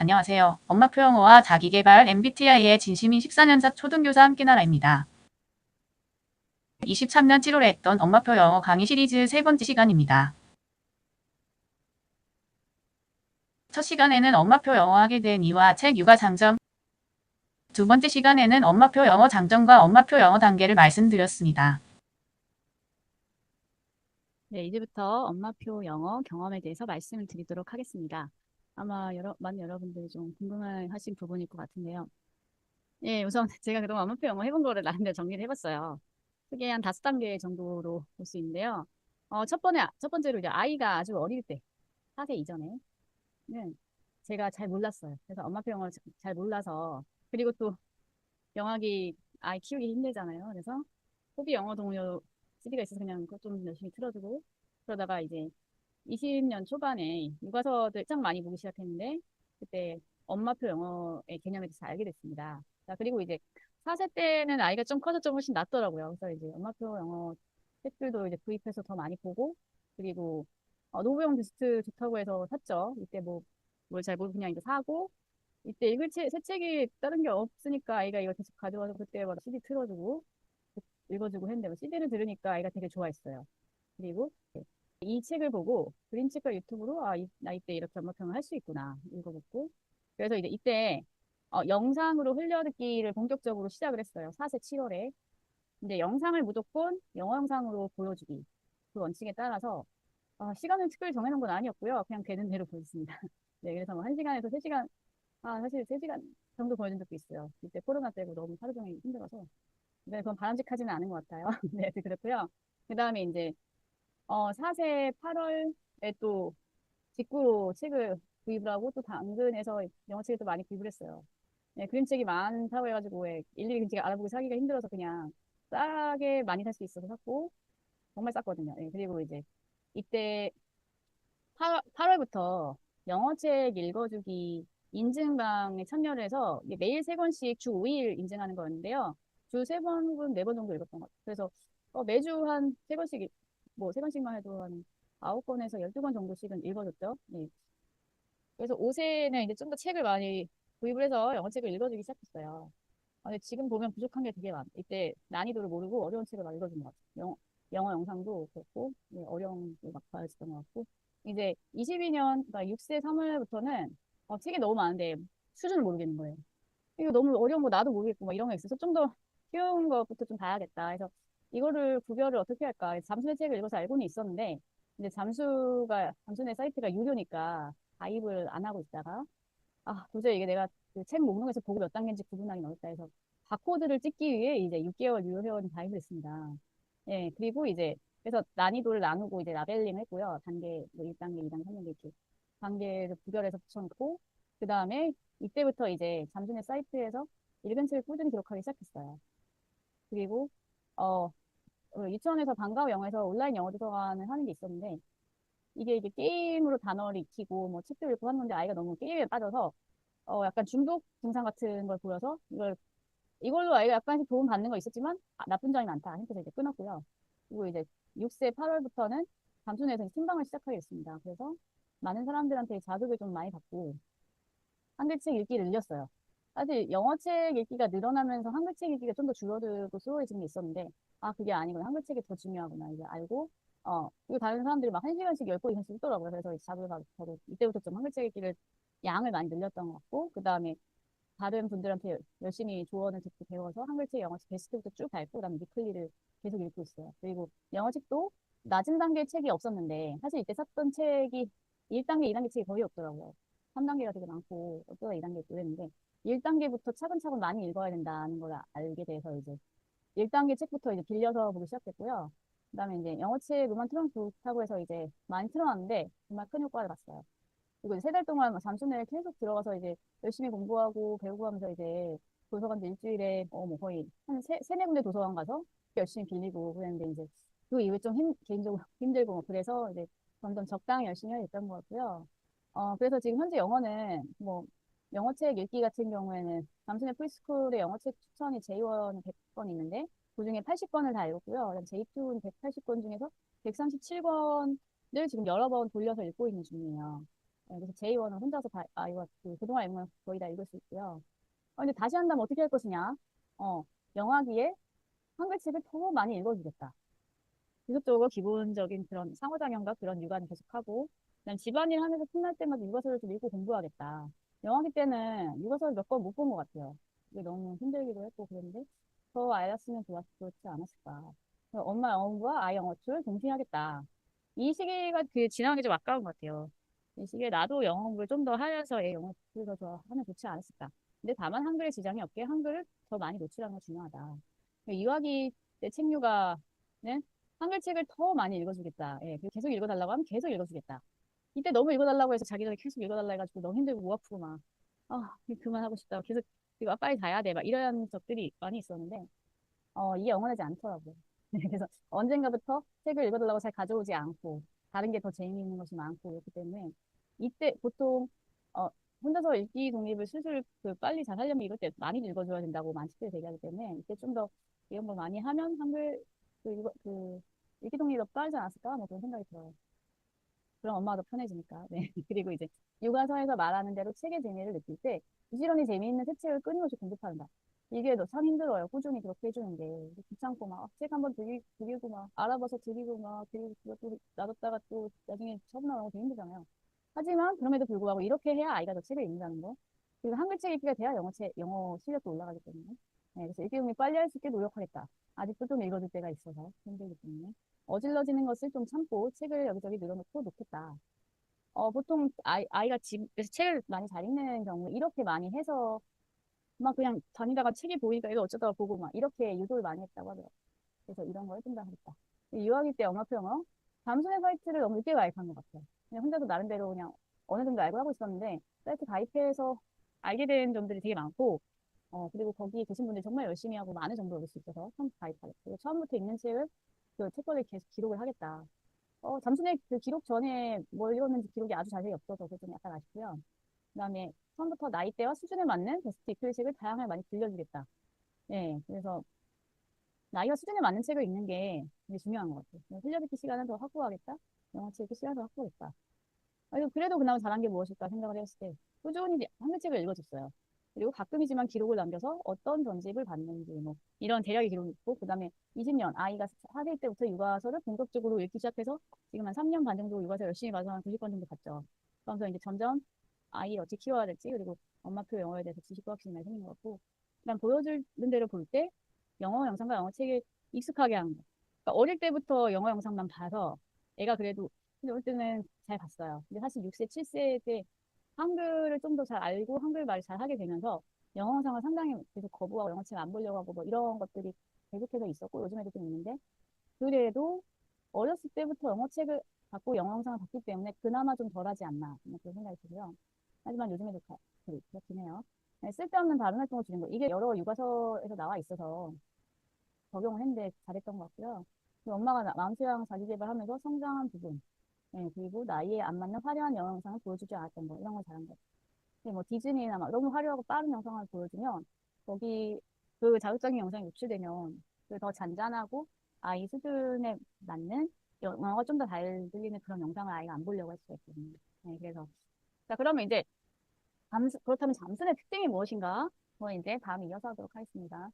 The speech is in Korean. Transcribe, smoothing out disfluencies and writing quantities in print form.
안녕하세요. 엄마표 영어와 자기계발 MBTI의 진심인 14년차 초등교사 함께나라입니다. 23년 7월에 했던 엄마표 영어 강의 시리즈 세 번째 시간입니다. 첫 시간에는 엄마표 영어 하게 된 이유와 책 육아 장점, 두 번째 시간에는 엄마표 영어 장점과 엄마표 영어 단계를 말씀드렸습니다. 네, 이제부터 엄마표 영어 경험에 대해서 말씀을 드리도록 하겠습니다. 아마 많은 여러분들이 좀 궁금해하신 부분일 것 같은데요. 예, 우선 제가 그동안 엄마표 영어 해본 거를 나름대로 정리를 해봤어요. 크게 한 5단계 정도로 볼 수 있는데요. 첫 번째로 이제 아이가 아주 어릴 때, 4세 이전에는 제가 잘 몰랐어요. 그래서 엄마표 영어를 잘 몰라서, 그리고 또 영화기 아이 키우기 힘들잖아요. 그래서 소비 영어 동요 CD가 있어서 그냥 그것 좀 열심히 틀어주고, 그러다가 이제 20년 초반에 교과서들 짱 많이 보기 시작했는데 그때 엄마표 영어의 개념에 대해서 알게 됐습니다. 자, 그리고 이제 4세 때는 아이가 좀 커서 좀 훨씬 낫더라고요. 그래서 이제 엄마표 영어 책들도 이제 구입해서 더 많이 보고, 그리고 노부영 테스트 좋다고 해서 샀죠. 이때 뭐 뭘 잘 모르고 그냥 이제 사고, 이때 새 책이 다른 게 없으니까 아이가 이거 계속 가져와서 그때 막 CD 틀어주고 읽어주고 했는데, 뭐 CD를 들으니까 아이가 되게 좋아했어요. 그리고 이 책을 보고 그림책과 유튜브로 이 나이 때 이렇게 엄마평을 할 수 있구나 읽어보고, 그래서 이제 이때 영상으로 흘려듣기를 본격적으로 시작을 했어요. 4세 7월에. 근데 영상을 무조건 영어 영상으로 보여주기, 그 원칙에 따라서 시간을 특별히 정해놓은 건 아니었고요. 그냥 되는 대로 보였습니다. 네, 그래서 뭐 1시간에서 3시간, 사실 3시간 정도 보여준 적도 있어요. 이때 코로나 때고 너무 하루 종일 힘들어서. 네, 그건 바람직하지는 않은 것 같아요. 네, 그렇고요. 그 다음에 이제 4세 8월에 또 직구로 책을 구입을 하고, 또 당근에서 영어책을 또 많이 구입을 했어요. 네, 그림책이 많다고 해가지고 왜 일일이 그림책 알아보고 사기가 힘들어서 그냥 싸게 많이 살 수 있어서 샀고, 정말 쌌거든요. 네, 그리고 이제 이때 8월부터 영어책 읽어주기 인증방에 참여를 해서 이게 매일 3권씩 주 5일 인증하는 거였는데요. 주 3번 혹은 4번 정도 읽었던 것 같아요. 그래서 매주 한 3권씩, 뭐 3권씩만 해도 한 9권에서 12권 정도씩은 읽어줬죠. 네. 그래서 5세는 이제 좀 더 책을 많이 구입을 해서 영어책을 읽어주기 시작했어요. 근데 지금 보면 부족한 게 되게 많아. 이때 난이도를 모르고 어려운 책을 막 읽어준 것 같아요. 영어 영상도 그렇고, 네, 어려운 거막 봐야했던 것 같고. 이제 22년, 그러니까 6세 3월부터는 책이 너무 많은데 수준을 모르겠는 거예요. 이거 너무 어려운 거 나도 모르겠고 막 이런 거 있어서 좀 더 쉬운 것부터 좀 봐야겠다. 그래서 이거를 구별을 어떻게 할까? 그래서 잠수의 책을 읽어서 알고는 있었는데, 근데 잠수의 사이트가 유료니까 가입을 안 하고 있다가, 도저히 이게 내가 그 책 목록에서 보고 몇 단계인지 구분하기 어렵다 해서 바코드를 찍기 위해 이제 6개월 유료 회원이 가입을 했습니다. 예, 그리고 이제 그래서 난이도를 나누고 이제 라벨링 했고요. 단계, 뭐 1단계, 2단계, 3단계 이렇게 단계를 구별해서 붙여놓고, 그 다음에 이때부터 이제 잠수의 사이트에서 읽은 책을 꾸준히 기록하기 시작했어요. 그리고 어, 유치원에서 방과후 영어에서 온라인 영어 도서관을 하는 게 있었는데, 이게 게임으로 단어를 익히고 뭐 책도 읽고 하는데 아이가 너무 게임에 빠져서 약간 중독 증상 같은 걸 보여서 이걸로 아이가 약간씩 도움 받는 거 있었지만 나쁜 점이 많다 해서 이제 끊었고요. 그리고 이제 6세 8월부터는 잠수내에서 신방을 시작하게 됐습니다. 그래서 많은 사람들한테 자극을 좀 많이 받고 한글책 읽기를 늘렸어요. 사실 영어책 읽기가 늘어나면서 한글책 읽기가 좀 더 줄어들고 수월해진 게 있었는데, 그게 아니구나. 한글책이 더 중요하구나. 이제 알고, 그리고 다른 사람들이 막 1시간씩 10번 이상씩 읽더라고요. 그래서 자극을 받고, 저도 이때부터 좀 한글책 읽기를 양을 많이 늘렸던 것 같고, 그 다음에 다른 분들한테 열심히 조언을 듣고 배워서 한글책, 영어책 베스트부터 쭉 밟고, 그다음에 위클리를 계속 읽고 있어요. 그리고 영어책도 낮은 단계 책이 없었는데, 사실 이때 샀던 책이 1단계, 2단계 책이 거의 없더라고요. 3단계가 되게 많고, 어쩌다 2단계 또 했는데, 1단계부터 차근차근 많이 읽어야 된다는 걸 알게 돼서 이제 1단계 책부터 이제 빌려서 보기 시작했고요. 그다음에 이제 영어책 음악 틀어놓고 좋다고 해서 이제 많이 틀어놨는데, 정말 큰 효과를 봤어요. 그리고 이제 3달 동안 잠수내에 계속 들어가서 이제 열심히 공부하고 배우고 하면서 이제 도서관도 일주일에 뭐 거의 한 세네 군데 도서관 가서 열심히 빌리고 그랬는데, 이제 그 이후에 좀 개인적으로 힘들고 뭐 그래서 이제 점점 적당히 열심히 해야 됐던 것 같고요. 그래서 지금 현재 영어는 뭐 영어책 읽기 같은 경우에는 잠수내 프리스쿨의 영어책 추천이 J1 100권 있는데 그중에 80권을 다 읽었고요. 그다음 J2는 180권 중에서 137권을 지금 여러 번 돌려서 읽고 있는 중이에요. 그래서 J1은 혼자서 다, 이거 그동안 읽은 건 거의 다 읽을 수 있고요. 근데 다시 한다면 어떻게 할 것이냐? 영화기에 한글책을 더 많이 읽어주겠다. 지속적으로 기본적인 그런 상호작용과 그런 육아는 계속하고, 그다음 집안일 하면서 틈날 때마다 육아서를 좀 읽고 공부하겠다. 영화기 때는 육아서를 몇 번 못 본 것 같아요. 이게 너무 힘들기도 했고 그런데 더 알았으면 좋지 않았을까. 그래서 엄마 영어 공부와 아이 영어 를 동시에 하겠다. 이 시기가 지나는 게 좀 아까운 것 같아요. 이 시기에 나도 영어 공부를 좀 더 하면서 애 영어 더 하면 좋지 않았을까. 근데 다만 한글에 지장이 없게 한글을 더 많이 노출하는 게 중요하다. 이화기 때 책류가는 한글 책을 더 많이 읽어주겠다. 예, 그리고 계속 읽어달라고 하면 계속 읽어주겠다. 이때 너무 읽어달라고 해서 자기가 계속 읽어달라 해가지고 너무 힘들고 목 아프고 막, 이거 그만하고 싶다. 계속, 이거 빨리 자야 돼. 막 이런 적들이 많이 있었는데, 이게 영원하지 않더라고요. 그래서 언젠가부터 책을 읽어달라고 잘 가져오지 않고, 다른 게 더 재미있는 것이 많고, 그렇기 때문에, 이때 보통, 어, 혼자서 읽기 독립을 슬슬 빨리 잘 하려면 이럴 때 많이 읽어줘야 된다고 많이들 얘기하기 때문에, 이때 좀 더 이런 걸 많이 하면 한글, 읽기 독립이 더 빠르지 않았을까? 뭐 그런 생각이 들어요. 그럼 엄마가 더 편해지니까. 네. 그리고 이제 육아서에서 말하는 대로 책의 재미를 느낄 때 부지런히 재미있는 새 책을 끊임없이 공부한다. 이게 너 참 힘들어요. 꾸준히 그렇게 해주는 게. 귀찮고 막 책 한번 들이고 막 알아봐서 들이고 막 들이고 또 놔뒀다가 또 나중에 처음 나오고 되게 힘들잖아요. 하지만 그럼에도 불구하고 이렇게 해야 아이가 더 책을 읽는다는 거. 그리고 한글책 읽기가 돼야 영어 실력도 올라가기 때문에. 네, 그래서 읽기 공부 빨리 할 수 있게 노력하겠다. 아직도 좀 읽어줄 때가 있어서 힘들기 때문에. 어질러지는 것을 좀 참고 책을 여기저기 늘어놓고 놓겠다. 보통 아이가 집에서 책을 많이 잘 읽는 경우 이렇게 많이 해서 막 그냥 다니다가 책이 보이니까 이거 어쩌다가 보고 막 이렇게 유도를 많이 했다고 하더라고요. 그래서 이런 걸 좀 더 하겠다. 유아기 때 엄마표 영어 잠수의 사이트를 너무 늦게 가입한 것 같아요. 그냥 혼자서 나름대로 그냥 어느 정도 알고 하고 있었는데 사이트 가입해서 알게 된 점들이 되게 많고 그리고 거기 계신 분들이 정말 열심히 하고 많은 정보를 얻을 수 있어서 처음 가입하고 그리고 처음부터 읽는 책을 책걸리에 계속 기록을 하겠다. 잠순의 그 기록 전에 뭘 읽었는지 기록이 아주 자세히 없어서 그게 좀 약간 아쉽고요. 그다음에 처음부터 나이대와 수준에 맞는 베스트 이클식을 다양하게 많이 들려주겠다. 네, 그래서 나이와 수준에 맞는 책을 읽는 게 되게 중요한 것 같아요. 흘려듣기 시간을 더 확보하겠다. 영어책 읽기 시간을 더 확보하겠다. 그래도 그나마 잘한 게 무엇일까 생각을 했을 때 꾸준히 한글 책을 읽어줬어요. 그리고 가끔이지만 기록을 남겨서 어떤 전집을 봤는지 뭐 이런 대략의 기록이 있고 그다음에 20년 아이가 4살 때부터 육아서를 본격적으로 읽기 시작해서 지금 한 3년 반 정도 육아서 열심히 봐서 한 90권 정도 봤죠. 그러면서 이제 점점 아이를 어떻게 키워야 될지 그리고 엄마표 영어에 대해서 지식과 확신이 많이 생긴 것 같고 그다음 보여주는 대로 볼 때 영어 영상과 영어 책을 익숙하게 하는 거. 그러니까 어릴 때부터 영어 영상만 봐서 애가 그래도 근데 어릴 때는 잘 봤어요. 근데 사실 6세, 7세 때 한글을 좀 더 잘 알고 한글 말을 잘 하게 되면서 영어 영상을 상당히 계속 거부하고 영어책 안 보려고 하고 뭐 이런 것들이 계속해서 있었고 요즘에도 좀 있는데 그래도 어렸을 때부터 영어책을 받고 영어 영상을 봤기 때문에 그나마 좀 덜하지 않나 그런 생각이 들고요. 하지만 요즘에도 그렇긴 해요. 네, 쓸데없는 다른 활동을 주는 거. 이게 여러 육아서에서 나와 있어서 적용을 했는데 잘했던 것 같고요. 그리고 엄마가 마음수양 자기개발하면서 성장한 부분, 그리고 나이에 안 맞는 화려한 영상을 보여주지 않았던 거, 이런 걸 잘한 거. 근데 뭐 디즈니나 막 너무 화려하고 빠른 영상을 보여주면 거기 그 자극적인 영상이 노출되면 그더 잔잔하고 아이 수준에 맞는 영어가 좀 더 잘 들리는 그런 영상을 아이가 안 보려고 할 수가 있거든요. 네, 그래서 자 그러면 이제 그렇다면 잠수의 특징이 무엇인가? 뭐 이제 다음에 이어서 하도록 하겠습니다.